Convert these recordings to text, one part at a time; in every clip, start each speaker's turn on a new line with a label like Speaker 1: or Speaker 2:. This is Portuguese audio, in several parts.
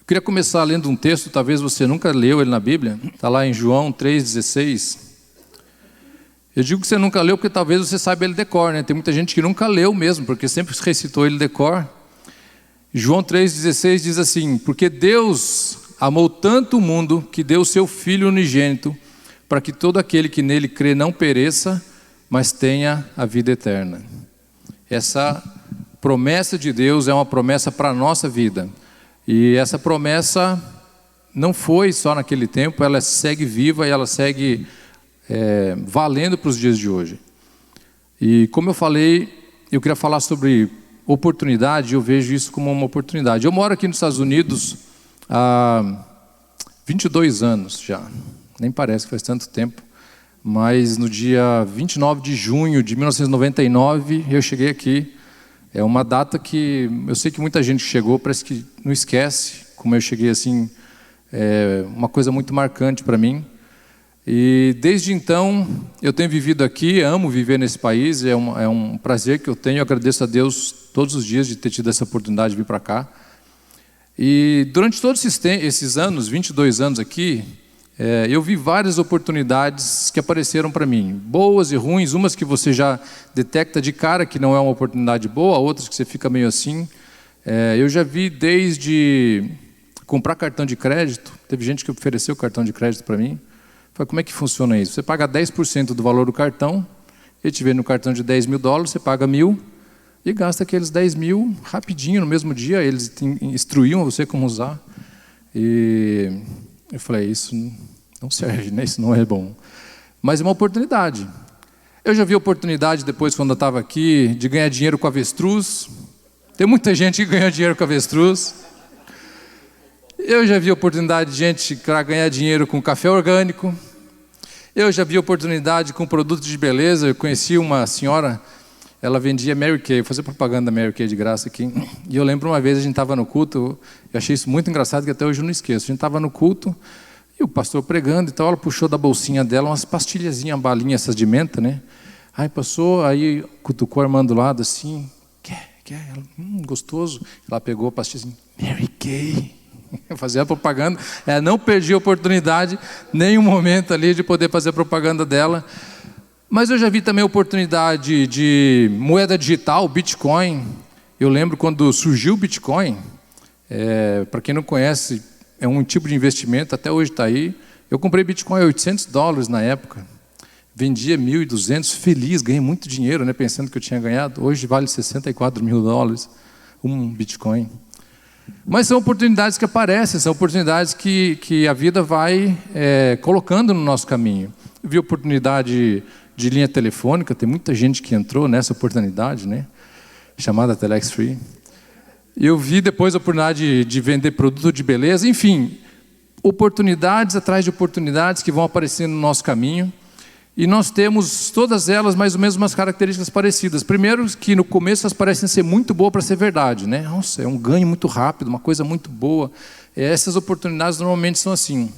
Speaker 1: Queria começar lendo um texto, talvez você nunca leu ele na Bíblia, está lá em João 3,16. Eu digo que você nunca leu porque talvez você saiba ele de cor, né? Tem muita gente que nunca leu mesmo, porque sempre recitou ele de cor. João 3,16 diz assim: porque Deus amou tanto o mundo que deu o seu Filho unigênito, para que todo aquele que nele crê não pereça, mas tenha a vida eterna. Essa promessa de Deus é uma promessa para a nossa vida. E essa promessa não foi só naquele tempo, ela segue viva e ela segue valendo para os dias de hoje. E como eu falei, eu queria falar sobre oportunidade, eu vejo isso como uma oportunidade. Eu moro aqui nos Estados Unidos há 22 anos já, nem parece que faz tanto tempo, mas no dia 29 de junho de 1999 eu cheguei aqui. É uma data que eu sei que muita gente chegou, parece que não esquece como eu cheguei assim, uma coisa muito marcante para mim. E desde então eu tenho vivido aqui, amo viver nesse país, é um prazer que eu tenho, eu agradeço a Deus todos os dias de ter tido essa oportunidade de vir para cá. E durante todos esses anos, 22 anos aqui, eu vi várias oportunidades que apareceram para mim, boas e ruins, umas que você já detecta de cara que não é uma oportunidade boa, outras que você fica meio assim. Eu já vi desde comprar cartão de crédito, teve gente que ofereceu cartão de crédito para mim. Falei, como é que funciona isso? Você paga 10% do valor do cartão, ele te vê no cartão de $10 mil, você paga 1.000 e gasta aqueles 10 mil rapidinho, no mesmo dia, eles instruíam você como usar. E eu falei, isso não serve, né? Isso não é bom. Mas é uma oportunidade. Eu já vi oportunidade depois, quando eu estava aqui, de ganhar dinheiro com avestruz. Tem muita gente que ganha dinheiro com avestruz. Eu já vi oportunidade de gente para ganhar dinheiro com café orgânico. Eu já vi oportunidade com produtos de beleza. Eu conheci uma senhora, ela vendia Mary Kay, vou fazer propaganda da Mary Kay de graça aqui. E eu lembro uma vez, a gente estava no culto, eu achei isso muito engraçado, que até hoje eu não esqueço. A gente estava no culto, e o pastor pregando e tal, ela puxou da bolsinha dela umas pastilhazinhas, balinhas, essas de menta, né? Aí passou, aí cutucou a irmã do lado assim, quer? Ela, gostoso. Ela pegou a pastilhazinha, Mary Kay. Fazia propaganda, não perdi a oportunidade, nenhum momento ali de poder fazer propaganda dela. Mas eu já vi também a oportunidade de moeda digital, Bitcoin. Eu lembro quando surgiu o Bitcoin, para quem não conhece, é um tipo de investimento, até hoje está aí. Eu comprei Bitcoin a $800 na época, vendia 1.200, feliz, ganhei muito dinheiro, né, pensando que eu tinha ganhado. Hoje vale $64 mil um Bitcoin. Mas são oportunidades que aparecem, são oportunidades que a vida vai colocando no nosso caminho. Eu vi oportunidade de linha telefônica, tem muita gente que entrou nessa oportunidade, né, chamada Telex Free. Eu vi depois a oportunidade de vender produto de beleza, enfim, oportunidades atrás de oportunidades que vão aparecendo no nosso caminho. E nós temos todas elas mais ou menos umas características parecidas. Primeiro, que no começo elas parecem ser muito boas para ser verdade, né? Nossa, é um ganho muito rápido, uma coisa muito boa. Essas oportunidades normalmente são assim.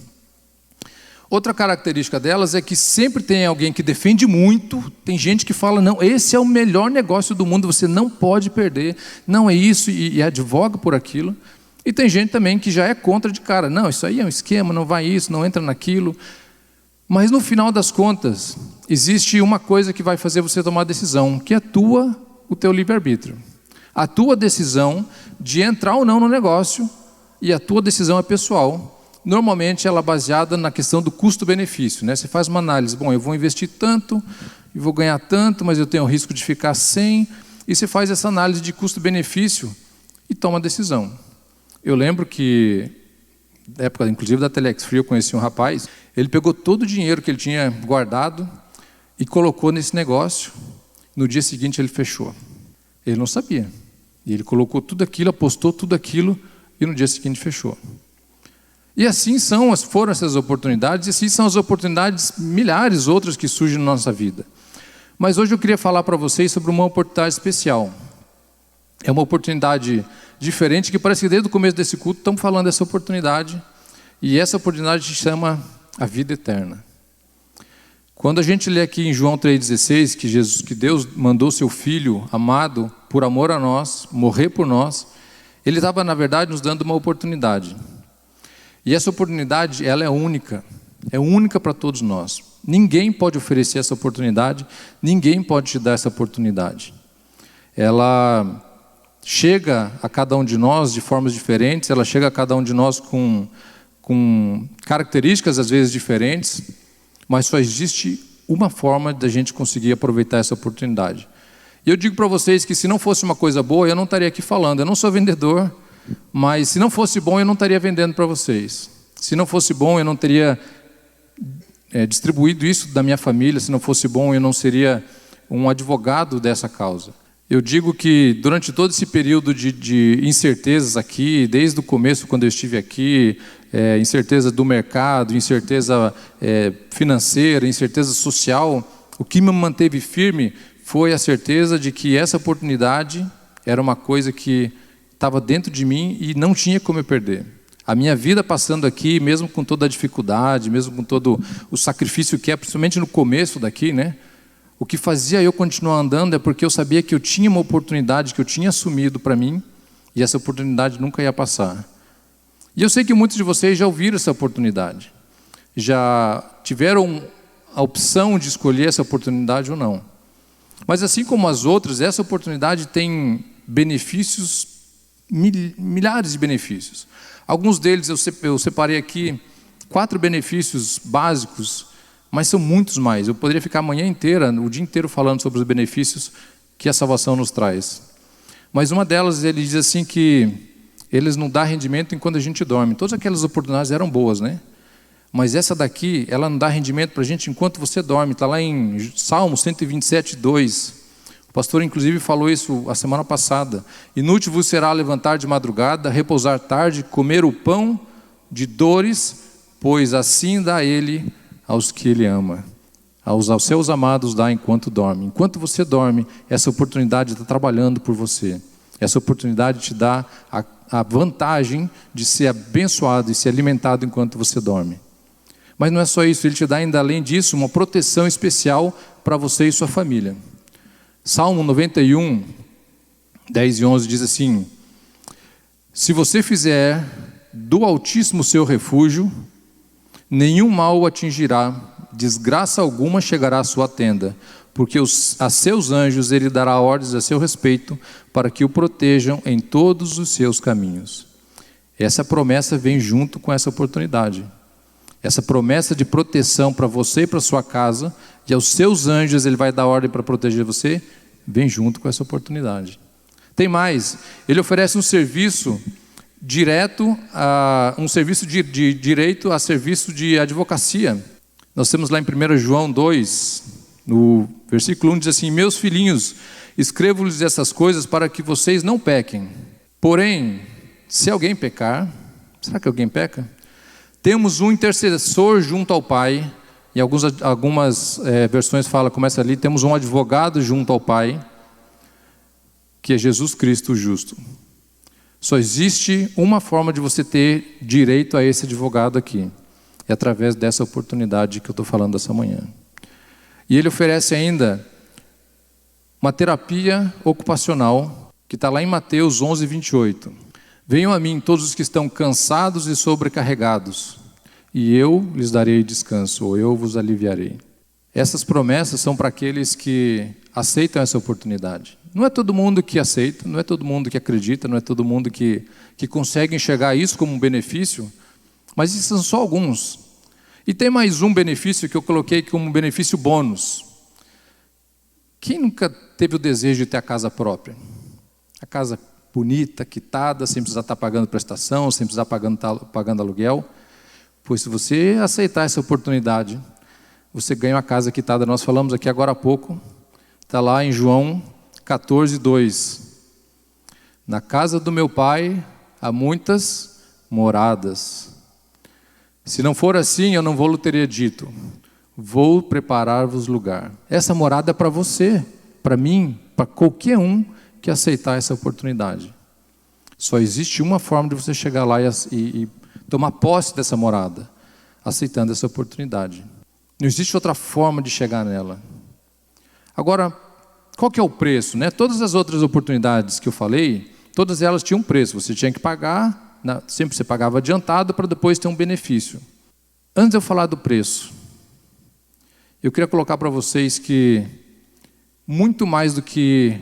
Speaker 1: Outra característica delas é que sempre tem alguém que defende muito, tem gente que fala, não, esse é o melhor negócio do mundo, você não pode perder, não é isso, e advoga por aquilo. E tem gente também que já é contra de cara, não, isso aí é um esquema, não vai isso, não entra naquilo. Mas no final das contas, existe uma coisa que vai fazer você tomar a decisão, que é o teu livre-arbítrio. A tua decisão de entrar ou não no negócio, e a tua decisão é pessoal. Normalmente ela é baseada na questão do custo-benefício, né? Você faz uma análise, bom, eu vou investir tanto, e vou ganhar tanto, mas eu tenho o risco de ficar sem, e você faz essa análise de custo-benefício e toma a decisão. Eu lembro que, na época inclusive da Telex Free, eu conheci um rapaz, ele pegou todo o dinheiro que ele tinha guardado e colocou nesse negócio. No dia seguinte ele fechou. Ele não sabia. E ele colocou tudo aquilo, apostou tudo aquilo e no dia seguinte fechou. E assim foram essas oportunidades, e assim são as oportunidades, milhares outras que surgem na nossa vida. Mas hoje eu queria falar para vocês sobre uma oportunidade especial. É uma oportunidade diferente, que parece que desde o começo desse culto estamos falando dessa oportunidade. E essa oportunidade se chama a vida eterna. Quando a gente lê aqui em João 3,16 que Deus mandou seu Filho amado por amor a nós, morrer por nós, Ele estava na verdade nos dando uma oportunidade. E essa oportunidade, ela é única para todos nós. Ninguém pode oferecer essa oportunidade, ninguém pode te dar essa oportunidade. Ela chega a cada um de nós de formas diferentes, ela chega a cada um de nós com características às vezes diferentes, mas só existe uma forma da gente conseguir aproveitar essa oportunidade. E eu digo para vocês que se não fosse uma coisa boa, eu não estaria aqui falando. Eu não sou vendedor, mas se não fosse bom, eu não estaria vendendo para vocês. Se não fosse bom, eu não teria distribuído isso da minha família. Se não fosse bom, eu não seria um advogado dessa causa. Eu digo que durante todo esse período de incertezas aqui, desde o começo, quando eu estive aqui, incerteza do mercado, incerteza financeira, incerteza social, o que me manteve firme foi a certeza de que essa oportunidade era uma coisa que estava dentro de mim e não tinha como eu perder. A minha vida passando aqui, mesmo com toda a dificuldade, mesmo com todo o sacrifício que é, principalmente no começo daqui, né? O que fazia eu continuar andando é porque eu sabia que eu tinha uma oportunidade que eu tinha assumido para mim e essa oportunidade nunca ia passar. E eu sei que muitos de vocês já ouviram essa oportunidade, já tiveram a opção de escolher essa oportunidade ou não. Mas assim como as outras, essa oportunidade tem benefícios, milhares de benefícios. Alguns deles eu separei aqui 4 benefícios básicos, mas são muitos mais. Eu poderia ficar a manhã inteira, o dia inteiro falando sobre os benefícios que a salvação nos traz. Mas uma delas, ele diz assim que eles não dão rendimento enquanto a gente dorme. Todas aquelas oportunidades eram boas, né? Mas essa daqui, ela não dá rendimento para a gente enquanto você dorme. Está lá em Salmo 127, 2. O pastor, inclusive, falou isso a semana passada. Inútil vos será levantar de madrugada, repousar tarde, comer o pão de dores, pois assim dá ele aos que ele ama. Aos seus amados dá enquanto dorme. Enquanto você dorme, essa oportunidade está trabalhando por você. Essa oportunidade te dá a vantagem de ser abençoado e ser alimentado enquanto você dorme. Mas não é só isso, ele te dá ainda além disso uma proteção especial para você e sua família. Salmo 91, 10 e 11 diz assim: se você fizer do Altíssimo seu refúgio, nenhum mal o atingirá, desgraça alguma chegará à sua tenda, porque a seus anjos ele dará ordens a seu respeito, para que o protejam em todos os seus caminhos. Essa promessa vem junto com essa oportunidade. Essa promessa de proteção para você e para sua casa, e aos seus anjos ele vai dar ordem para proteger você, vem junto com essa oportunidade. Tem mais, ele oferece um serviço direto, um serviço de direito a serviço de advocacia. Nós temos lá em 1 João 2, no versículo 1, diz assim: meus filhinhos, escrevo-lhes essas coisas para que vocês não pequem. Porém, se alguém pecar, será que alguém peca? Temos um intercessor junto ao Pai, e algumas versões falam, começa ali, temos um advogado junto ao Pai, que é Jesus Cristo o justo. Só existe uma forma de você ter direito a esse advogado aqui, é através dessa oportunidade que eu estou falando essa manhã. E ele oferece ainda uma terapia ocupacional, que está lá em Mateus 11, 28. Venham a mim todos os que estão cansados e sobrecarregados, e eu lhes darei descanso, ou eu vos aliviarei. Essas promessas são para aqueles que aceitam essa oportunidade. Não é todo mundo que aceita, não é todo mundo que acredita, não é todo mundo que consegue enxergar isso como um benefício, mas esses são só alguns. E tem mais um benefício que eu coloquei como um benefício bônus. Quem nunca teve o desejo de ter a casa própria? A casa bonita, quitada, sem precisar estar pagando prestação, sem precisar pagando aluguel. Pois se você aceitar essa oportunidade, você ganha uma casa quitada. Nós falamos aqui agora há pouco, está lá em João 14, 2. Na casa do meu pai há muitas moradas. Se não for assim, eu não vou lhe teria dito. Vou preparar-vos lugar. Essa morada é para você, para mim, para qualquer um que aceitar essa oportunidade. Só existe uma forma de você chegar lá e tomar posse dessa morada, aceitando essa oportunidade. Não existe outra forma de chegar nela. Agora, qual que é o preço, né? Todas as outras oportunidades que eu falei, todas elas tinham preço. Você tinha que pagar Sempre você pagava adiantado para depois ter um benefício. Antes de eu falar do preço, eu queria colocar para vocês que muito mais do que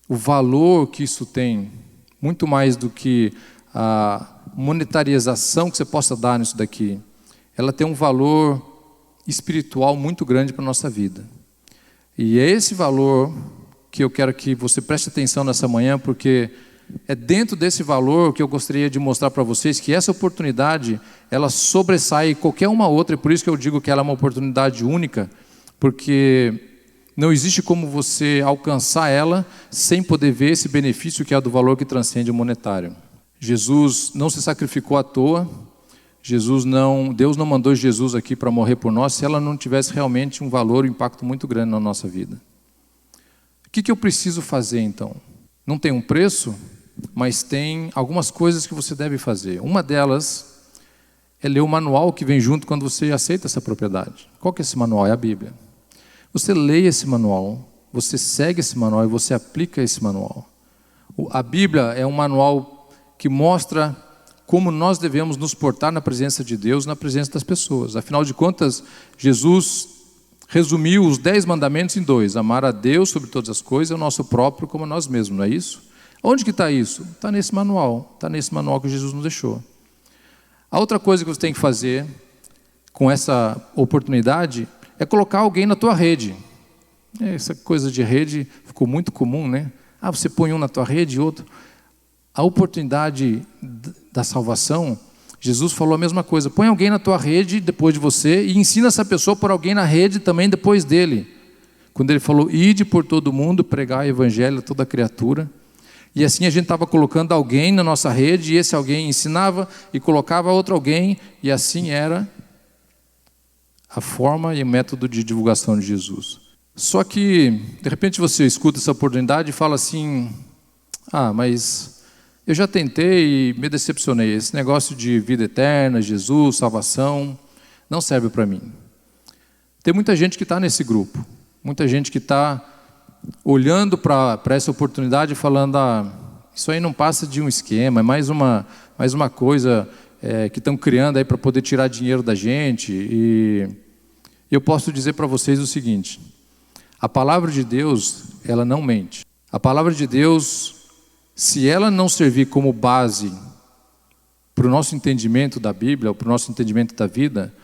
Speaker 1: o valor que isso tem, muito mais do que a monetarização que você possa dar nisso daqui, ela tem um valor espiritual muito grande para a nossa vida. E é esse valor que eu quero que você preste atenção nessa manhã, porque é dentro desse valor que eu gostaria de mostrar para vocês que essa oportunidade, ela sobressai qualquer uma outra, e por isso que eu digo que ela é uma oportunidade única, porque não existe como você alcançar ela sem poder ver esse benefício que é do valor que transcende o monetário. Jesus não se sacrificou à toa, Deus não mandou Jesus aqui para morrer por nós se ela não tivesse realmente um valor, um impacto muito grande na nossa vida. O que eu preciso fazer então? Não tem um preço, mas tem algumas coisas que você deve fazer. Uma delas é ler o manual que vem junto quando você aceita essa propriedade. Qual que é esse manual? É a Bíblia. Você lê esse manual, você segue esse manual e você aplica esse manual. A Bíblia é um manual que mostra como nós devemos nos portar na presença de Deus, na presença das pessoas. Afinal de contas, Jesus resumiu os 10 mandamentos em 2. Amar a Deus sobre todas as coisas e o nosso próprio como a nós mesmos, não é isso? Onde que está isso? Está nesse manual que Jesus nos deixou. A outra coisa que você tem que fazer com essa oportunidade é colocar alguém na tua rede. Essa coisa de rede ficou muito comum, né? Você põe um na tua rede e outro. A oportunidade da salvação, Jesus falou a mesma coisa. Põe alguém na tua rede depois de você e ensina essa pessoa por alguém na rede também depois dele. Quando ele falou, ide por todo mundo, pregar o evangelho a toda criatura. E assim a gente estava colocando alguém na nossa rede, e esse alguém ensinava e colocava outro alguém, e assim era a forma e o método de divulgação de Jesus. Só que, de repente você escuta essa oportunidade e fala assim, mas eu já tentei e me decepcionei, esse negócio de vida eterna, Jesus, salvação, não serve para mim. Tem muita gente que está nesse grupo, muita gente que está olhando para essa oportunidade e falando, isso aí não passa de um esquema, é mais uma coisa que estão criando aí para poder tirar dinheiro da gente. E eu posso dizer para vocês o seguinte, a palavra de Deus, ela não mente. A palavra de Deus, se ela não servir como base para o nosso entendimento da Bíblia, ou para o nosso entendimento da vida,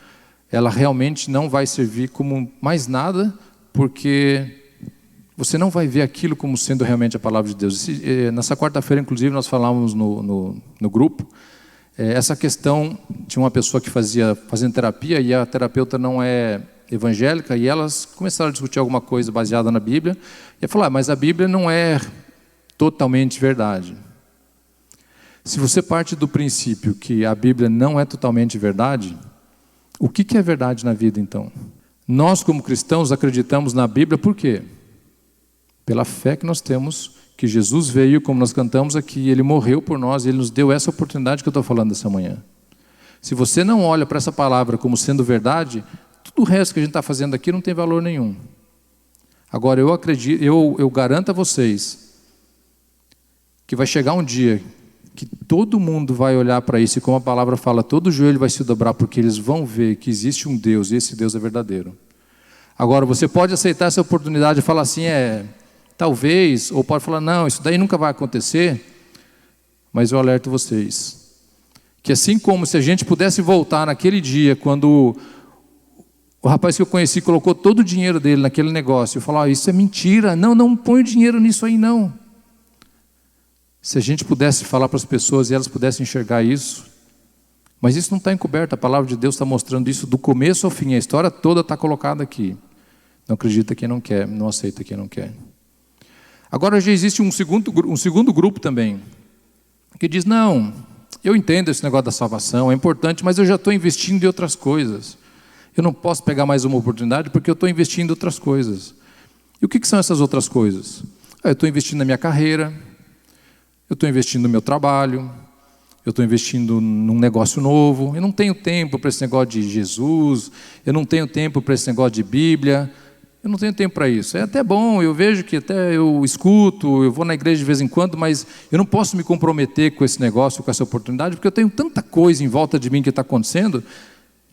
Speaker 1: ela realmente não vai servir como mais nada, porque você não vai ver aquilo como sendo realmente a palavra de Deus. Nessa quarta-feira, inclusive, nós falávamos no grupo, essa questão, tinha uma pessoa que fazendo terapia, e a terapeuta não é evangélica, e elas começaram a discutir alguma coisa baseada na Bíblia, e ela falou, mas a Bíblia não é totalmente verdade. Se você parte do princípio que a Bíblia não é totalmente verdade, o que é verdade na vida então? Nós como cristãos acreditamos na Bíblia por quê? Pela fé que nós temos, que Jesus veio, como nós cantamos aqui, Ele morreu por nós, Ele nos deu essa oportunidade que eu estou falando essa manhã. Se você não olha para essa palavra como sendo verdade, tudo o resto que a gente está fazendo aqui não tem valor nenhum. Agora eu acredito, eu garanto a vocês que vai chegar um dia que todo mundo vai olhar para isso, e como a palavra fala, todo joelho vai se dobrar, porque eles vão ver que existe um Deus, e esse Deus é verdadeiro. Agora, você pode aceitar essa oportunidade e falar assim, talvez, ou pode falar, não, isso daí nunca vai acontecer, mas eu alerto vocês, que assim como se a gente pudesse voltar naquele dia, quando o rapaz que eu conheci colocou todo o dinheiro dele naquele negócio, eu falava, isso é mentira, não põe o dinheiro nisso aí não. Se a gente pudesse falar para as pessoas e elas pudessem enxergar isso, mas isso não está encoberto, a palavra de Deus está mostrando isso do começo ao fim, a história toda está colocada aqui. Não acredita quem não quer, não aceita quem não quer. Agora já existe um segundo grupo também, que diz, não, eu entendo esse negócio da salvação, é importante, mas eu já estou investindo em outras coisas. Eu não posso pegar mais uma oportunidade porque eu estou investindo em outras coisas. E o que são essas outras coisas? Eu estou investindo na minha carreira, eu estou investindo no meu trabalho, eu estou investindo num negócio novo, eu não tenho tempo para esse negócio de Jesus, eu não tenho tempo para esse negócio de Bíblia. Eu não tenho tempo para isso. É até bom, eu vejo que até eu escuto, eu vou na igreja de vez em quando, mas eu não posso me comprometer com esse negócio, com essa oportunidade, porque eu tenho tanta coisa em volta de mim que está acontecendo,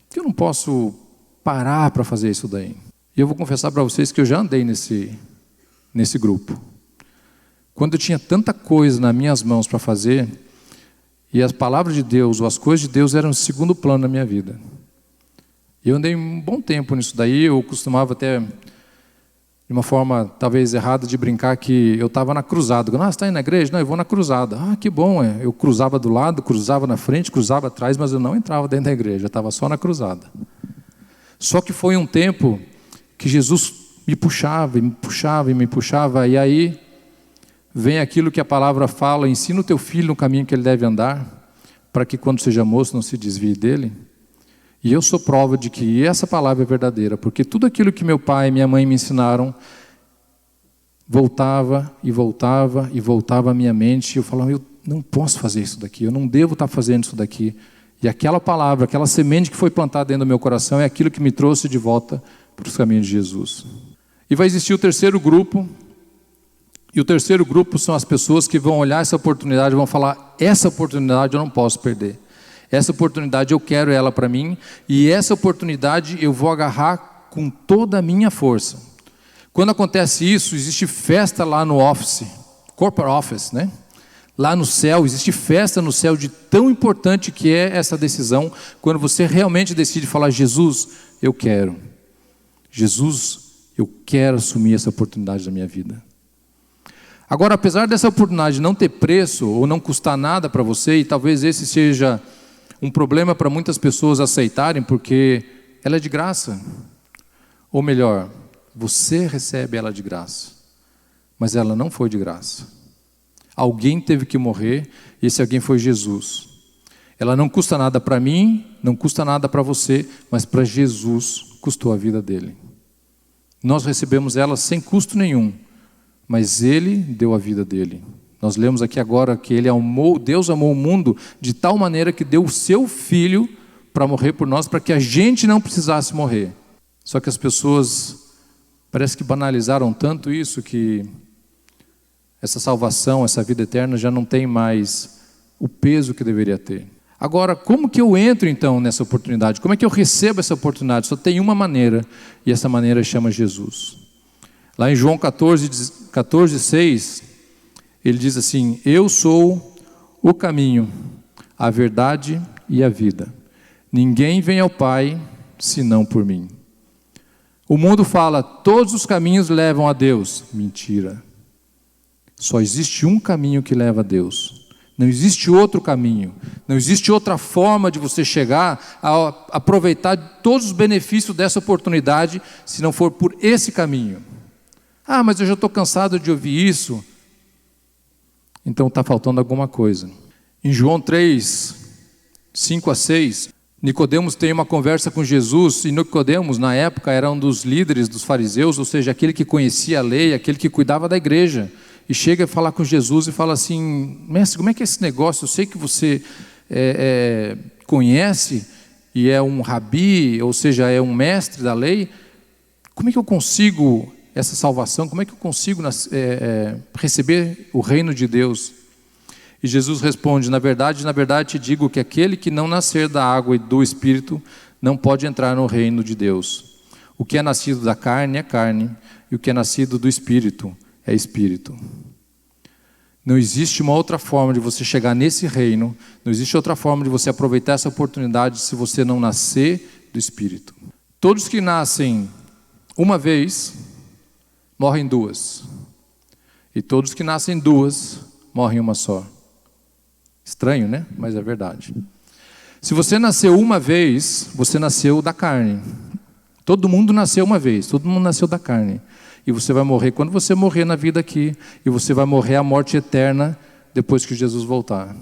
Speaker 1: que eu não posso parar para fazer isso daí. E eu vou confessar para vocês que eu já andei nesse grupo. Quando eu tinha tanta coisa nas minhas mãos para fazer, e as palavras de Deus, ou as coisas de Deus eram em segundo plano na minha vida. Eu andei um bom tempo nisso daí, eu costumava até, de uma forma talvez errada, de brincar que eu estava na cruzada. Você está indo na igreja? Não, eu vou na cruzada. Ah, que bom, eu cruzava do lado, cruzava na frente, cruzava atrás, mas eu não entrava dentro da igreja, eu estava só na cruzada. Só que foi um tempo que Jesus me puxava, e me puxava, e me puxava, e aí vem aquilo que a palavra fala: ensina o teu filho no caminho que ele deve andar, para que quando seja moço não se desvie dele. E eu sou prova de que essa palavra é verdadeira, porque tudo aquilo que meu pai e minha mãe me ensinaram, voltava e voltava e voltava à minha mente, e eu falava: eu não posso fazer isso daqui, eu não devo estar fazendo isso daqui. E aquela palavra, aquela semente que foi plantada dentro do meu coração é aquilo que me trouxe de volta para os caminhos de Jesus. E vai existir o terceiro grupo, e o terceiro grupo são as pessoas que vão olhar essa oportunidade e vão falar: essa oportunidade eu não posso perder. Essa oportunidade eu quero ela para mim, e essa oportunidade eu vou agarrar com toda a minha força. Quando acontece isso, existe festa lá no office, corporate office, né? Lá no céu, existe festa no céu de tão importante que é essa decisão, quando você realmente decide falar: Jesus, eu quero. Jesus, eu quero assumir essa oportunidade da minha vida. Agora, apesar dessa oportunidade não ter preço ou não custar nada para você, e talvez esse seja um problema para muitas pessoas aceitarem, porque ela é de graça. Ou melhor, você recebe ela de graça, mas ela não foi de graça. Alguém teve que morrer, e esse alguém foi Jesus. Ela não custa nada para mim, não custa nada para você, mas para Jesus custou a vida dele. Nós recebemos ela sem custo nenhum, mas ele deu a vida dele. Nós lemos aqui agora que Deus amou o mundo de tal maneira que deu o seu filho para morrer por nós, para que a gente não precisasse morrer. Só que as pessoas parece que banalizaram tanto isso, que essa salvação, essa vida eterna já não tem mais o peso que deveria ter. Agora, como que eu entro então nessa oportunidade? Como é que eu recebo essa oportunidade? Só tem uma maneira, e essa maneira chama Jesus. Lá em João 14:6, ele diz assim: eu sou o caminho, a verdade e a vida. Ninguém vem ao Pai senão por mim. O mundo fala: todos os caminhos levam a Deus. Mentira. Só existe um caminho que leva a Deus. Não existe outro caminho. Não existe outra forma de você chegar a aproveitar todos os benefícios dessa oportunidade, se não for por esse caminho. Ah, mas eu já estou cansado de ouvir isso. Então está faltando alguma coisa. Em João 3:5-6, Nicodemos tem uma conversa com Jesus, e Nicodemos, na época, era um dos líderes dos fariseus, ou seja, aquele que conhecia a lei, aquele que cuidava da igreja. E chega a falar com Jesus e fala assim: mestre, como é que é esse negócio? Eu sei que você conhece e é um rabi, ou seja, é um mestre da lei. Como é que eu consigo essa salvação? Como é que eu consigo receber o reino de Deus? E Jesus responde: na verdade te digo que aquele que não nascer da água e do Espírito não pode entrar no reino de Deus. O que é nascido da carne é carne, e o que é nascido do Espírito é Espírito. Não existe uma outra forma de você chegar nesse reino, não existe outra forma de você aproveitar essa oportunidade se você não nascer do Espírito. Todos que nascem uma vez, morrem duas. E todos que nascem duas, morrem uma só. Estranho, né? Mas é verdade. Se você nasceu uma vez, você nasceu da carne. Todo mundo nasceu uma vez, todo mundo nasceu da carne. E você vai morrer quando você morrer na vida aqui, e você vai morrer a morte eterna depois que Jesus voltar.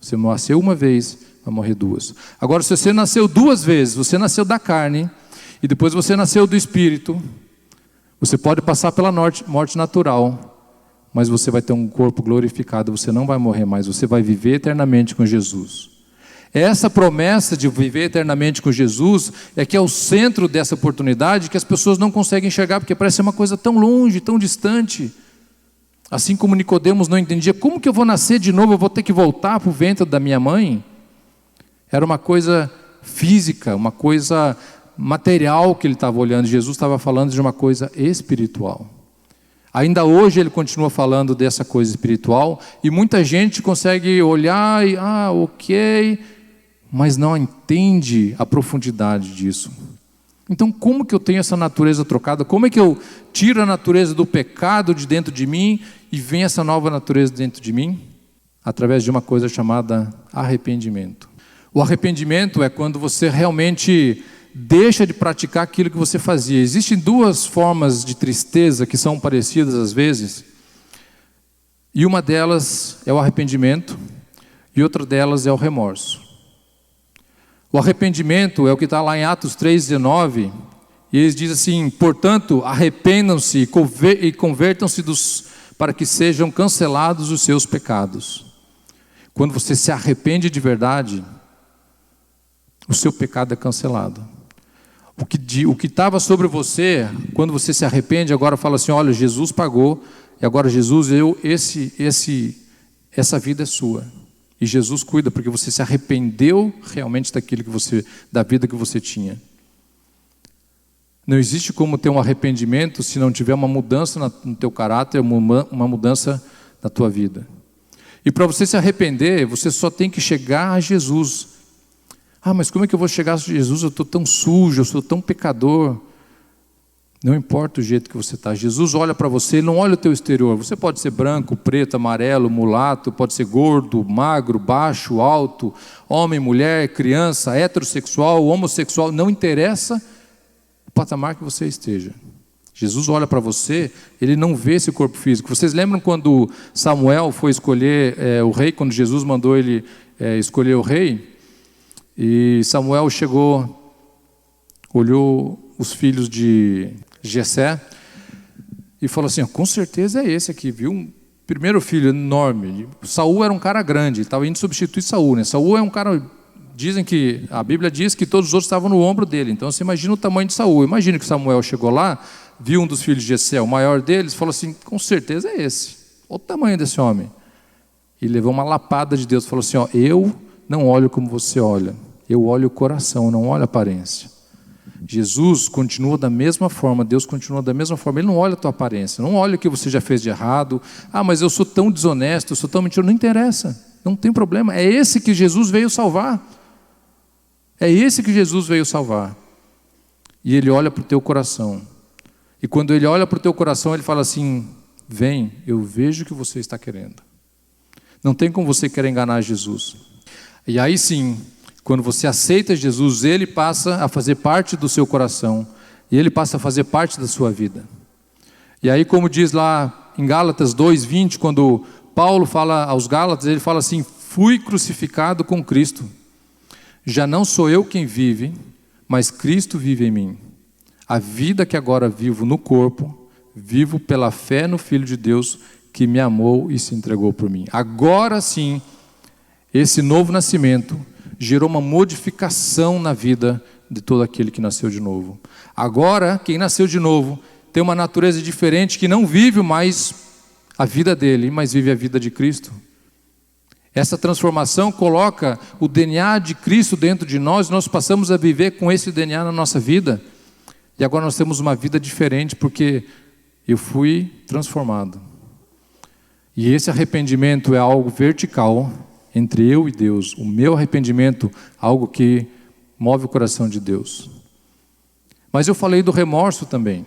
Speaker 1: Você nasceu uma vez, vai morrer duas. Agora, se você nasceu duas vezes, você nasceu da carne, e depois você nasceu do Espírito, você pode passar pela morte natural, mas você vai ter um corpo glorificado, você não vai morrer mais, você vai viver eternamente com Jesus. Essa promessa de viver eternamente com Jesus é que é o centro dessa oportunidade que as pessoas não conseguem enxergar, porque parece ser uma coisa tão longe, tão distante. Assim como Nicodemos não entendia, como que eu vou nascer de novo, eu vou ter que voltar para o ventre da minha mãe? Era uma coisa física, uma coisa material que ele estava olhando. Jesus estava falando de uma coisa espiritual. Ainda hoje ele continua falando dessa coisa espiritual, e muita gente consegue olhar e, ok, mas não entende a profundidade disso. Então, como que eu tenho essa natureza trocada? Como é que eu tiro a natureza do pecado de dentro de mim e vem essa nova natureza dentro de mim? Através de uma coisa chamada arrependimento. O arrependimento é quando você realmente deixa de praticar aquilo que você fazia. Existem duas formas de tristeza que são parecidas às vezes, e uma delas é o arrependimento e outra delas é o remorso. O arrependimento é o que está lá em Atos 3,19, e eles dizem assim: portanto, arrependam-se e convertam-se para que sejam cancelados os seus pecados. Quando você se arrepende de verdade, o seu pecado é cancelado. O que estava sobre você, quando você se arrepende, agora fala assim: olha, Jesus pagou, e agora Jesus, essa vida é sua. E Jesus cuida, porque você se arrependeu realmente da vida que você tinha. Não existe como ter um arrependimento se não tiver uma mudança no teu caráter, uma mudança na tua vida. E para você se arrepender, você só tem que chegar a Jesus. Mas como é que eu vou chegar a Jesus? Eu estou tão sujo, eu sou tão pecador. Não importa o jeito que você está. Jesus olha para você, ele não olha o teu exterior. Você pode ser branco, preto, amarelo, mulato, pode ser gordo, magro, baixo, alto, homem, mulher, criança, heterossexual, homossexual. Não interessa o patamar que você esteja. Jesus olha para você, ele não vê esse corpo físico. Vocês lembram quando Samuel foi escolher o rei, quando Jesus mandou ele escolher o rei? E Samuel chegou, olhou os filhos de Jessé e falou assim: com certeza é esse aqui, viu? Um primeiro filho enorme. Saul era um cara grande, estava indo substituir Saul, né? Saul é um cara, a Bíblia diz que todos os outros estavam no ombro dele. Então você imagina o tamanho de Saul. Imagina que Samuel chegou lá, viu um dos filhos de Jessé, o maior deles, falou assim: com certeza é esse. Olha o tamanho desse homem. E levou uma lapada de Deus, falou assim: eu não olho como você olha, eu olho o coração, não olho a aparência. Jesus continua da mesma forma, Deus continua da mesma forma. Ele não olha a tua aparência, não olha o que você já fez de errado. Mas eu sou tão desonesto, eu sou tão mentiroso. Não interessa, não tem problema. É esse que Jesus veio salvar. É esse que Jesus veio salvar. E Ele olha para o teu coração. E quando Ele olha para o teu coração, Ele fala assim: vem, eu vejo o que você está querendo. Não tem como você querer enganar Jesus. E aí sim, quando você aceita Jesus, Ele passa a fazer parte do seu coração, e Ele passa a fazer parte da sua vida. E aí, como diz lá em Gálatas 2:20, quando Paulo fala aos Gálatas, ele fala assim: fui crucificado com Cristo, já não sou eu quem vive, mas Cristo vive em mim. A vida que agora vivo no corpo, vivo pela fé no Filho de Deus, que me amou e se entregou por mim. Agora sim, esse novo nascimento gerou uma modificação na vida de todo aquele que nasceu de novo. Agora, quem nasceu de novo tem uma natureza diferente, que não vive mais a vida dele, mas vive a vida de Cristo. Essa transformação coloca o DNA de Cristo dentro de nós, nós passamos a viver com esse DNA na nossa vida. E agora nós temos uma vida diferente, porque eu fui transformado. E esse arrependimento é algo vertical, entre eu e Deus. O meu arrependimento, algo que move o coração de Deus. Mas eu falei do remorso também.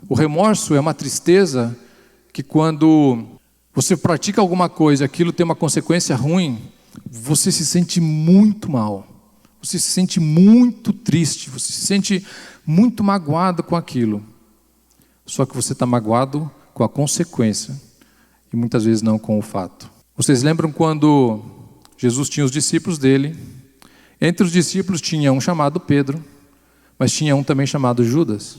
Speaker 1: O remorso é uma tristeza que, quando você pratica alguma coisa, aquilo tem uma consequência ruim, você se sente muito mal. Você se sente muito triste, você se sente muito magoado com aquilo. Só que você está magoado com a consequência e muitas vezes não com o fato. Vocês lembram quando Jesus tinha os discípulos dele? Entre os discípulos tinha um chamado Pedro, mas tinha um também chamado Judas.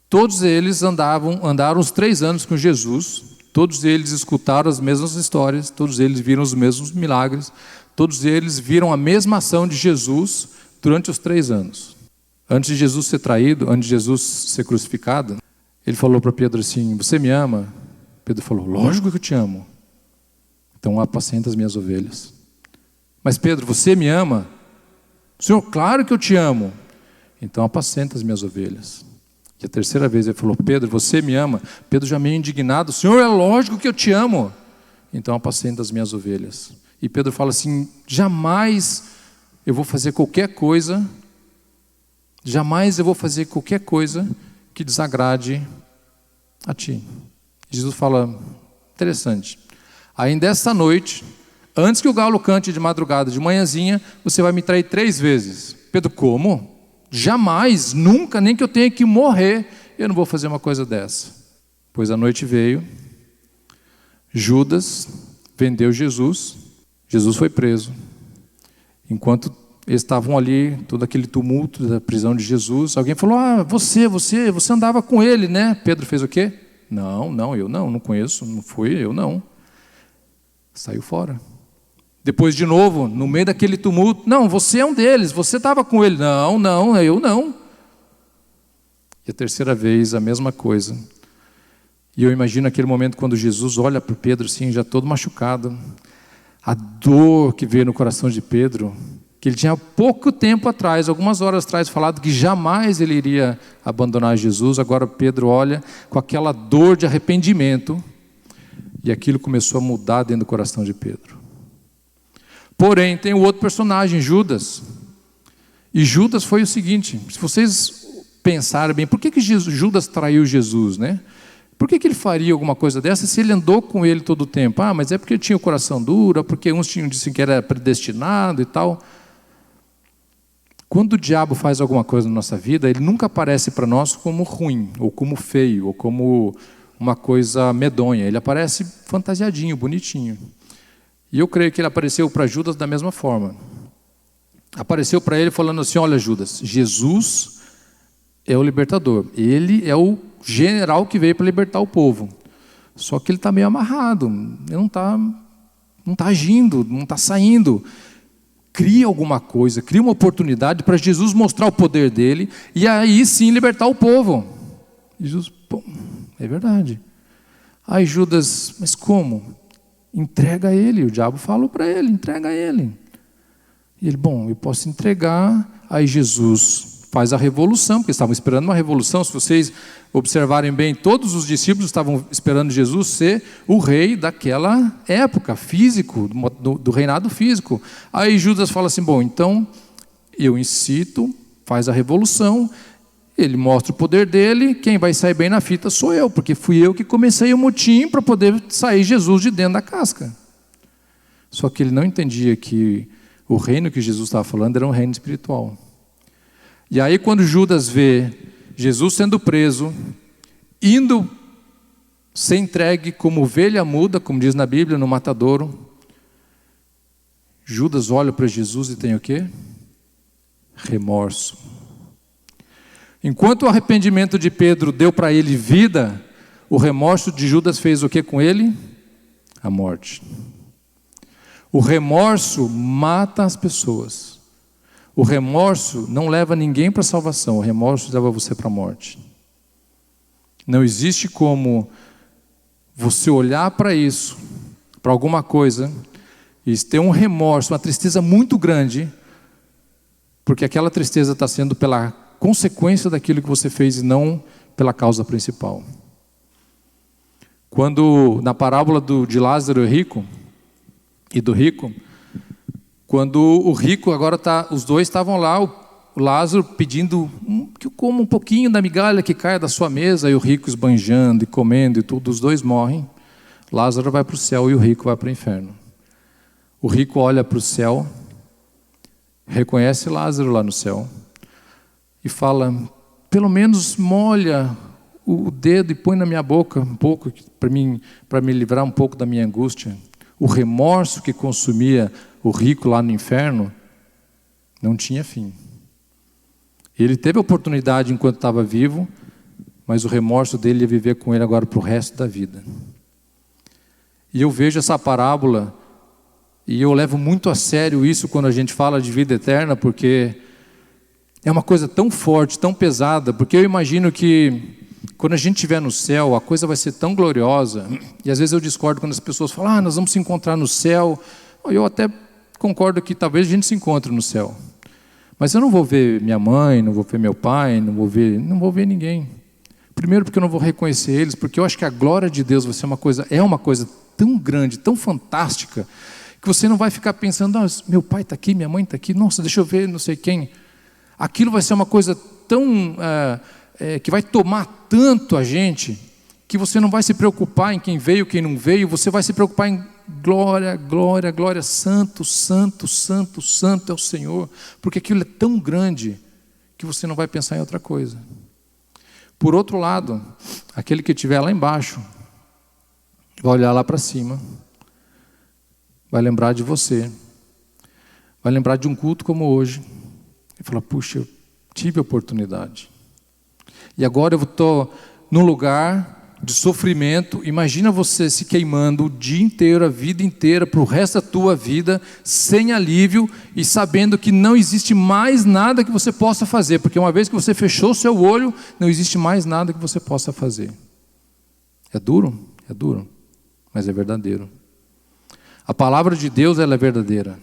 Speaker 1: Todos eles andaram os 3 anos com Jesus, Todos eles escutaram as mesmas histórias, todos eles viram os mesmos milagres, todos eles viram a mesma ação de Jesus durante os 3 anos. Antes de Jesus ser traído, antes de Jesus ser crucificado, ele falou para Pedro assim: você me ama? Pedro falou: lógico que eu te amo. Então apacenta as minhas ovelhas. Mas Pedro, você me ama? Senhor, claro que eu te amo. Então apacenta as minhas ovelhas. E a 3ª vez ele falou: Pedro, você me ama? Pedro já meio indignado: Senhor, é lógico que eu te amo. Então apacenta as minhas ovelhas. E Pedro fala assim: jamais eu vou fazer qualquer coisa, que desagrade a ti. Jesus fala: interessante, ainda esta noite, antes que o galo cante de madrugada, de manhãzinha, você vai me trair 3 vezes. Pedro: como? Jamais, nunca, nem que eu tenha que morrer, eu não vou fazer uma coisa dessa. Pois a noite veio, Judas vendeu Jesus, Jesus foi preso. Enquanto eles estavam ali, todo aquele tumulto da prisão de Jesus, alguém falou: você andava com ele, né? Pedro fez o quê? Não, eu não conheço, não fui, eu não. Saiu fora. Depois de novo, no meio daquele tumulto: não, você é um deles, você estava com ele. Não, eu não. E a 3ª vez, a mesma coisa. E eu imagino aquele momento quando Jesus olha para Pedro assim, já todo machucado. A dor que veio no coração de Pedro, que ele tinha pouco tempo atrás, algumas horas atrás, falado que jamais ele iria abandonar Jesus. Agora Pedro olha com aquela dor de arrependimento, e aquilo começou a mudar dentro do coração de Pedro. Porém, tem o outro personagem, Judas. E Judas foi o seguinte: se vocês pensarem bem, por que Judas traiu Jesus, né? Por que ele faria alguma coisa dessa se ele andou com ele todo o tempo? Mas é porque ele tinha o coração duro, porque uns disseram que era predestinado e tal. Quando o diabo faz alguma coisa na nossa vida, ele nunca aparece para nós como ruim, ou como feio, ou como uma coisa medonha. Ele aparece fantasiadinho, bonitinho. E eu creio que ele apareceu para Judas da mesma forma. Apareceu para ele falando assim: olha, Judas, Jesus é o libertador. Ele é o general que veio para libertar o povo. Só que ele está meio amarrado, ele não está agindo, não está saindo. Cria alguma coisa, cria uma oportunidade para Jesus mostrar o poder dele e aí sim libertar o povo. E Jesus: é verdade. Aí Judas: mas como? Entrega ele. O diabo falou para ele: entrega ele. E ele: eu posso entregar. Aí Jesus faz a revolução, porque estavam esperando uma revolução. Se vocês observarem bem, todos os discípulos estavam esperando Jesus ser o rei daquela época, físico, do reinado físico. Aí Judas fala assim: então eu incito, faz a revolução, ele mostra o poder dele, quem vai sair bem na fita sou eu, porque fui eu que comecei o motim para poder sair Jesus de dentro da casca. Só que ele não entendia que o reino que Jesus estava falando era um reino espiritual. E aí quando Judas vê Jesus sendo preso, indo ser entregue como ovelha muda, como diz na Bíblia, no matadouro, Judas olha para Jesus e tem o quê? Remorso. Enquanto o arrependimento de Pedro deu para ele vida, o remorso de Judas fez o que com ele? A morte. O remorso mata as pessoas. O remorso não leva ninguém para a salvação, o remorso leva você para a morte. Não existe como você olhar para isso, para alguma coisa, e ter um remorso, uma tristeza muito grande, porque aquela tristeza está sendo pela consequência daquilo que você fez e não pela causa principal. Quando, na parábola de Lázaro e do rico, quando o rico agora os dois estavam lá, o Lázaro pedindo que eu coma um pouquinho da migalha que caia da sua mesa, e o rico esbanjando e comendo e tudo, os dois morrem. Lázaro vai para o céu e o rico vai para o inferno. O rico olha para o céu, reconhece Lázaro lá no céu, e fala: pelo menos molha o dedo e põe na minha boca um pouco, para me livrar um pouco da minha angústia. O remorso que consumia o rico lá no inferno não tinha fim. Ele teve a oportunidade enquanto estava vivo, mas o remorso dele ia viver com ele agora para o resto da vida. E eu vejo essa parábola e eu levo muito a sério isso quando a gente fala de vida eterna, porque é uma coisa tão forte, tão pesada, porque eu imagino que quando a gente estiver no céu, a coisa vai ser tão gloriosa, e às vezes eu discordo quando as pessoas falam, nós vamos se encontrar no céu. Eu até concordo que talvez a gente se encontre no céu, mas eu não vou ver minha mãe, não vou ver meu pai, não vou ver ninguém. Primeiro porque eu não vou reconhecer eles, porque eu acho que a glória de Deus vai ser uma coisa tão grande, tão fantástica, que você não vai ficar pensando, meu pai está aqui, minha mãe está aqui, nossa, deixa eu ver não sei quem. Aquilo vai ser uma coisa tão, que vai tomar tanto a gente, que você não vai se preocupar em quem veio, quem não veio, você vai se preocupar em glória, glória, glória, santo, santo, santo, santo é o Senhor, porque aquilo é tão grande, que você não vai pensar em outra coisa. Por outro lado, aquele que estiver lá embaixo, vai olhar lá para cima, vai lembrar de você, vai lembrar de um culto como hoje, e falar, puxa, eu tive a oportunidade, e agora eu estou num lugar de sofrimento. Imagina você se queimando o dia inteiro, a vida inteira, para o resto da tua vida, sem alívio, e sabendo que não existe mais nada que você possa fazer, porque uma vez que você fechou o seu olho, não existe mais nada que você possa fazer. É duro, mas é verdadeiro. A palavra de Deus, ela é verdadeira.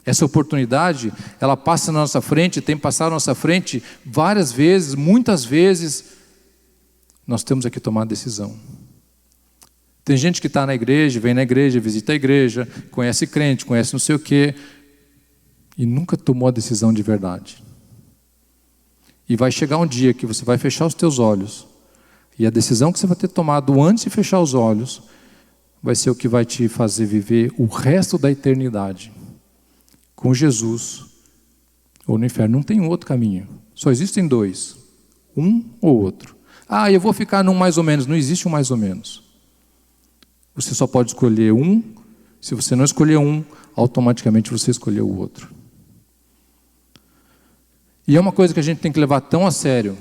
Speaker 1: Essa oportunidade, ela passa na nossa frente, tem passado na nossa frente várias vezes, muitas vezes. Nós temos aqui que tomar decisão. Tem gente que está na igreja, vem na igreja, visita a igreja, conhece crente, conhece não sei o quê, e nunca tomou a decisão de verdade. E vai chegar um dia que você vai fechar os teus olhos, e a decisão que você vai ter tomado antes de fechar os olhos, vai ser o que vai te fazer viver o resto da eternidade com Jesus ou no inferno. Não tem um outro caminho, só existem dois, um ou outro. Eu vou ficar num mais ou menos. Não existe um mais ou menos. Você só pode escolher um. Se você não escolher um, automaticamente você escolheu o outro. E é uma coisa que a gente tem que levar tão a sério.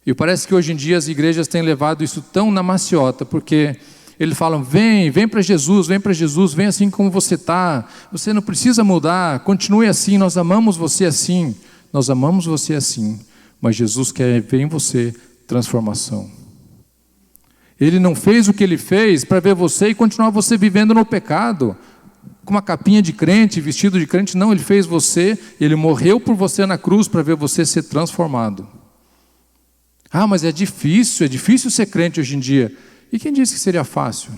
Speaker 1: E parece que hoje em dia as igrejas têm levado isso tão na maciota, porque eles falam, vem para Jesus, vem assim como você está, você não precisa mudar, continue assim, nós amamos você assim, mas Jesus quer ver em você transformação. Ele não fez o que ele fez para ver você e continuar você vivendo no pecado, com uma capinha de crente, vestido de crente. Não, ele fez você, ele morreu por você na cruz para ver você ser transformado. Mas é difícil ser crente hoje em dia. E quem disse que seria fácil?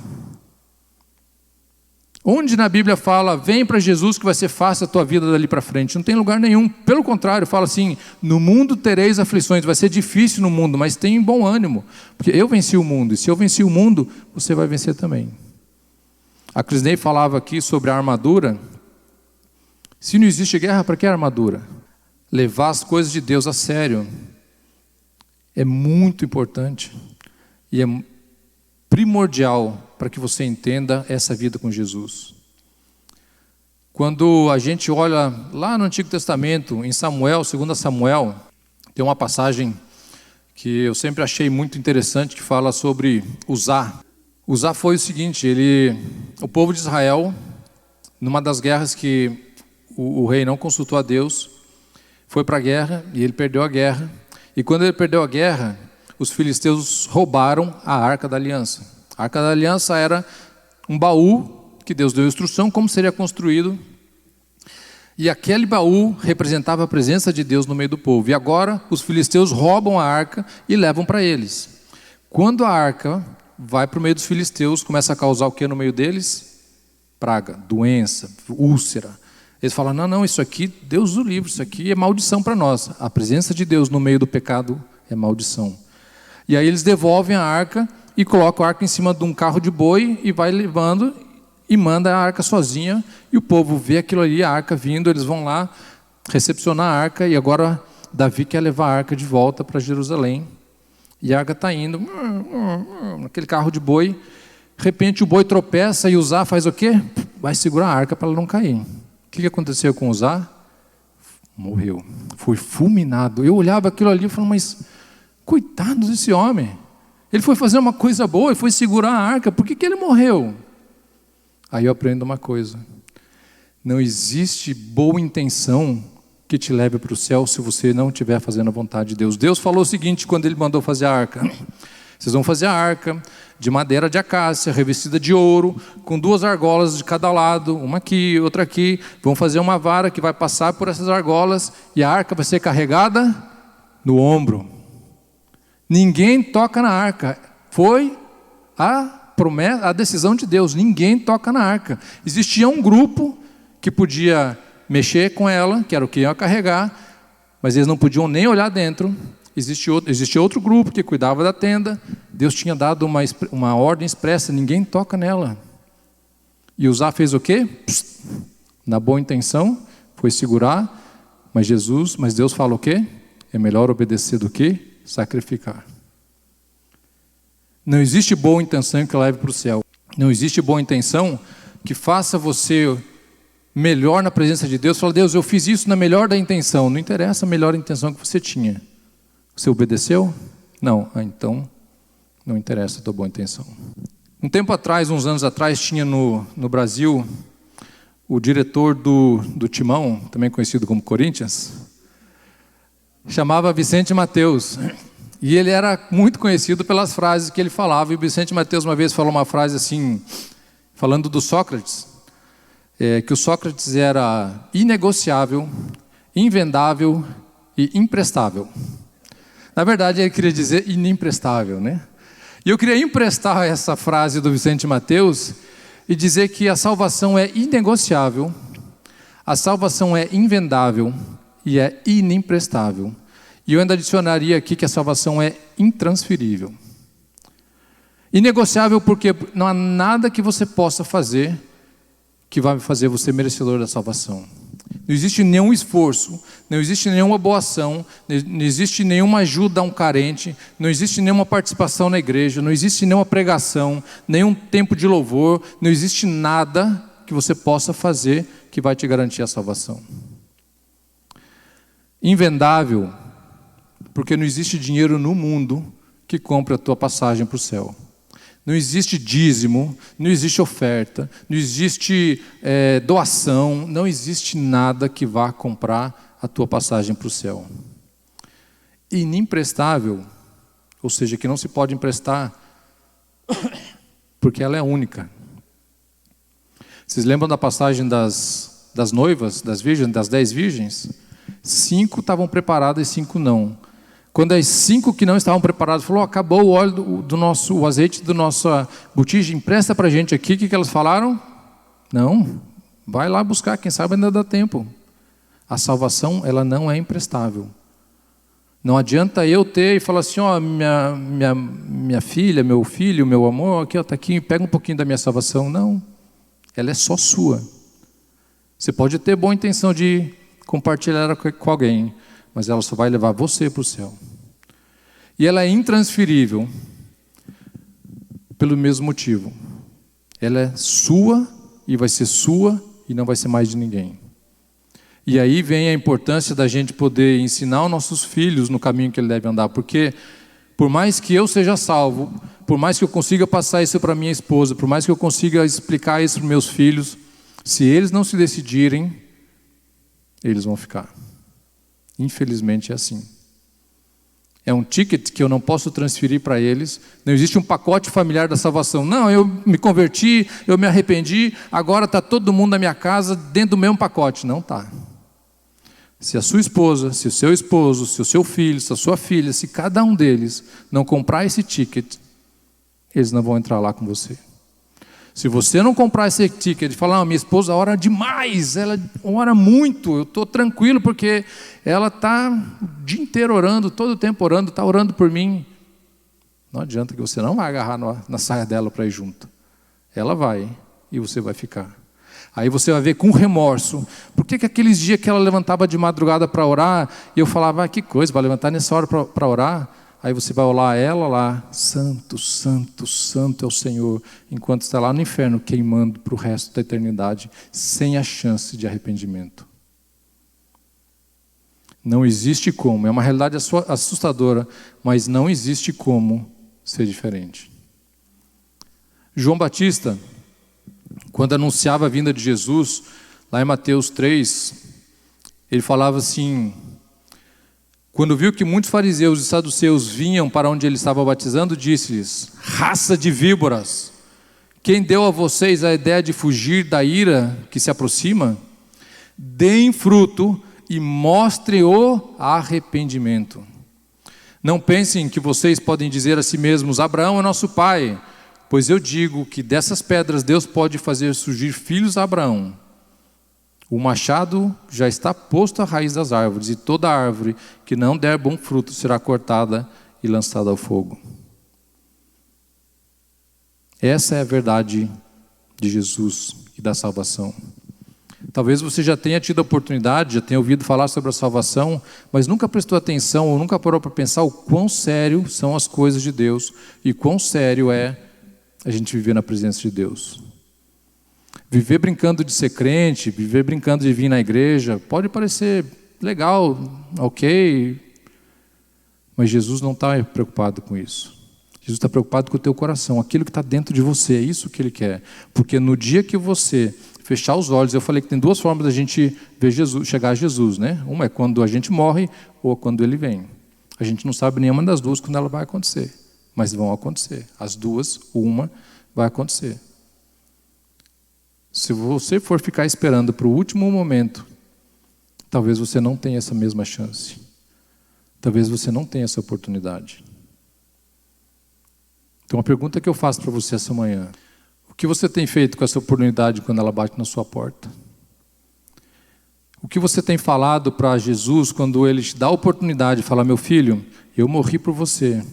Speaker 1: Onde na Bíblia fala, vem para Jesus que vai ser fácil a tua vida dali para frente? Não tem lugar nenhum. Pelo contrário, fala assim, no mundo tereis aflições. Vai ser difícil no mundo, mas tem bom ânimo. Porque eu venci o mundo, e se eu venci o mundo, você vai vencer também. A Crisney falava aqui sobre a armadura. Se não existe guerra, para que armadura? Levar as coisas de Deus a sério é muito importante. E é primordial para que você entenda essa vida com Jesus. Quando a gente olha lá no Antigo Testamento, em Samuel, 2 Samuel, tem uma passagem que eu sempre achei muito interessante, que fala sobre Uzá. Uzá foi o seguinte, o povo de Israel, numa das guerras que o rei não consultou a Deus, foi para a guerra e ele perdeu a guerra. E quando ele perdeu a guerra, os filisteus roubaram a Arca da Aliança. A Arca da Aliança era um baú que Deus deu instrução como seria construído. E aquele baú representava a presença de Deus no meio do povo. E agora os filisteus roubam a arca e levam para eles. Quando a arca vai para o meio dos filisteus, começa a causar o que no meio deles? Praga, doença, úlcera. Eles falam, não, isso aqui, Deus o livre, isso aqui é maldição para nós. A presença de Deus no meio do pecado é maldição. E aí eles devolvem a arca e colocam a arca em cima de um carro de boi e vai levando e manda a arca sozinha. E o povo vê aquilo ali, a arca vindo, eles vão lá recepcionar a arca. E agora Davi quer levar a arca de volta para Jerusalém. E a arca está indo naquele carro de boi. De repente o boi tropeça e Uzá faz o quê? Vai segurar a arca para ela não cair. O que aconteceu com Uzá? Morreu, foi fulminado. Eu olhava aquilo ali e falava, mas coitado desse homem. Ele foi fazer uma coisa boa, ele foi segurar a arca, por que ele morreu? Aí eu aprendo uma coisa: não existe boa intenção que te leve para o céu se você não estiver fazendo a vontade de Deus. Deus falou o seguinte quando Ele mandou fazer a arca: vocês vão fazer a arca de madeira de acácia, revestida de ouro, com 2 argolas de cada lado, uma aqui, outra aqui. Vão fazer uma vara que vai passar por essas argolas e a arca vai ser carregada no ombro. Ninguém toca na arca. Foi a promessa, a decisão de Deus. Ninguém toca na arca. Existia um grupo que podia mexer com ela, que era o que ia carregar, mas eles não podiam nem olhar dentro. Existia outro grupo que cuidava da tenda. Deus tinha dado uma ordem expressa: ninguém toca nela. E Uzá fez o quê? Na boa intenção, foi segurar, mas Deus fala o quê? É melhor obedecer do que sacrificar. Não existe boa intenção que leve para o céu. Não existe boa intenção que faça você melhor na presença de Deus. Fala: Deus, eu fiz isso na melhor da intenção. Não interessa a melhor intenção que você tinha. Você obedeceu? Não. Então, não interessa a tua boa intenção. Um tempo atrás, uns anos atrás, tinha no Brasil o diretor do Timão, também conhecido como Corinthians, chamava Vicente Mateus. E ele era muito conhecido pelas frases que ele falava. E o Vicente Mateus uma vez falou uma frase assim, falando do Sócrates, que o Sócrates era inegociável, invendável e imprestável. Na verdade, ele queria dizer inimprestável, né? E eu queria emprestar essa frase do Vicente Mateus e dizer que a salvação é inegociável, a salvação é invendável e é inimprestável. E eu ainda adicionaria aqui que a salvação é intransferível. Inegociável porque não há nada que você possa fazer que vai fazer você merecedor da salvação. Não existe nenhum esforço, não existe nenhuma boa ação, não existe nenhuma ajuda a um carente, não existe nenhuma participação na igreja, não existe nenhuma pregação, nenhum tempo de louvor, não existe nada que você possa fazer que vai te garantir a salvação. Invendável, porque não existe dinheiro no mundo que compre a tua passagem para o céu. Não existe dízimo, não existe oferta, não existe doação, não existe nada que vá comprar a tua passagem para o céu. Inimprestável, ou seja, que não se pode emprestar, porque ela é única. Vocês lembram da passagem das noivas, das virgens, das 10 virgens? 5 estavam preparadas e 5 não. Quando as 5 que não estavam preparadas falou: acabou o óleo o azeite do nosso botija, empresta para a gente aqui. O que elas falaram? Não, vai lá buscar, quem sabe ainda dá tempo. A salvação, ela não é emprestável. Não adianta eu ter e falar assim: ó, minha filha, meu filho, meu amor, aqui, ó, tá aqui, pega um pouquinho da minha salvação. Não, ela é só sua. Você pode ter boa intenção de compartilhar ela com alguém, mas ela só vai levar você para o céu. E ela é intransferível pelo mesmo motivo. Ela é sua e vai ser sua e não vai ser mais de ninguém. E aí vem a importância da gente poder ensinar os nossos filhos no caminho que ele deve andar, porque por mais que eu seja salvo, por mais que eu consiga passar isso para minha esposa, por mais que eu consiga explicar isso para meus filhos, se eles não se decidirem, eles vão ficar. Infelizmente é assim. É um ticket que eu não posso transferir para eles. Não existe um pacote familiar da salvação. Não, eu me converti, eu me arrependi, agora está todo mundo na minha casa dentro do mesmo pacote. Não está. Se a sua esposa, se o seu esposo, se o seu filho, se a sua filha, se cada um deles não comprar esse ticket, eles não vão entrar lá com você. Se você não comprar esse ticket e falar: minha esposa ora demais, ela ora muito, eu estou tranquilo porque ela está o dia inteiro orando, todo o tempo orando, está orando por mim. Não adianta, que você não vai agarrar na saia dela para ir junto. Ela vai e você vai ficar. Aí você vai ver com remorso. Por que aqueles dias que ela levantava de madrugada para orar, e eu falava: que coisa, vai levantar nessa hora para orar? Aí você vai olhar ela lá: santo, santo, santo é o Senhor, enquanto está lá no inferno queimando para o resto da eternidade, sem a chance de arrependimento. Não existe como, é uma realidade assustadora, mas não existe como ser diferente. João Batista, quando anunciava a vinda de Jesus, lá em Mateus 3, ele falava assim: quando viu que muitos fariseus e saduceus vinham para onde ele estava batizando, disse-lhes: raça de víboras, quem deu a vocês a ideia de fugir da ira que se aproxima? Deem fruto e mostrem o arrependimento. Não pensem que vocês podem dizer a si mesmos: Abraão é nosso pai, pois eu digo que dessas pedras Deus pode fazer surgir filhos a Abraão. O machado já está posto à raiz das árvores, e toda árvore que não der bom fruto será cortada e lançada ao fogo. Essa é a verdade de Jesus e da salvação. Talvez você já tenha tido a oportunidade, já tenha ouvido falar sobre a salvação, mas nunca prestou atenção ou nunca parou para pensar o quão sério são as coisas de Deus e quão sério é a gente viver na presença de Deus. Viver brincando de ser crente, viver brincando de vir na igreja, pode parecer legal, ok, mas Jesus não está preocupado com isso. Jesus está preocupado com o teu coração, aquilo que está dentro de você, é isso que Ele quer. Porque no dia que você fechar os olhos, eu falei que tem duas formas da gente ver Jesus, chegar a Jesus, né? Uma é quando a gente morre ou quando Ele vem. A gente não sabe nenhuma das duas quando ela vai acontecer, mas vão acontecer. As duas, uma vai acontecer. Se você for ficar esperando para o último momento, talvez você não tenha essa mesma chance. Talvez você não tenha essa oportunidade. Então, a pergunta que eu faço para você essa manhã: o que você tem feito com essa oportunidade quando ela bate na sua porta? O que você tem falado para Jesus quando Ele te dá a oportunidade de falar: meu filho, eu morri por você.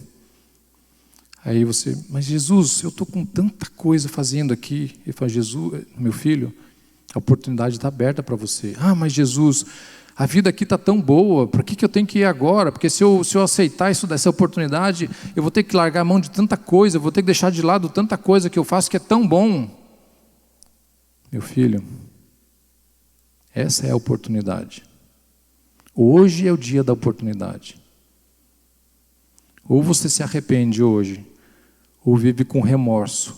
Speaker 1: Aí você: mas Jesus, eu estou com tanta coisa fazendo aqui. Ele fala: Jesus, meu filho, a oportunidade está aberta para você. Ah, mas Jesus, a vida aqui está tão boa, para que eu tenho que ir agora? Porque se eu aceitar essa oportunidade, eu vou ter que largar a mão de tanta coisa, eu vou ter que deixar de lado tanta coisa que eu faço que é tão bom. Meu filho, essa é a oportunidade. Hoje é o dia da oportunidade. Ou você se arrepende hoje, ou vive com remorso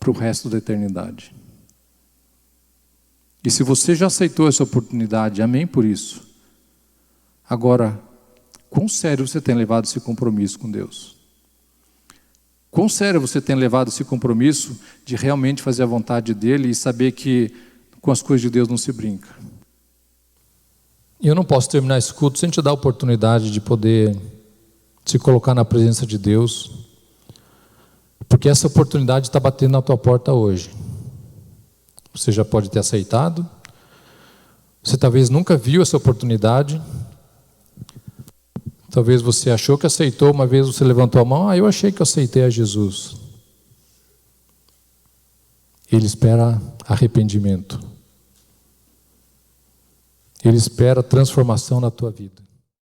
Speaker 1: para o resto da eternidade. E se você já aceitou essa oportunidade, amém por isso. Agora, quão sério você tem levado esse compromisso com Deus? Quão sério você tem levado esse compromisso de realmente fazer a vontade dEle e saber que com as coisas de Deus não se brinca? E eu não posso terminar esse culto sem te dar a oportunidade de poder se colocar na presença de Deus, porque essa oportunidade está batendo na tua porta hoje. Você já pode ter aceitado, você talvez nunca viu essa oportunidade, talvez você achou que aceitou, uma vez você levantou a mão: eu achei que eu aceitei a Jesus. Ele espera arrependimento, Ele espera transformação na tua vida.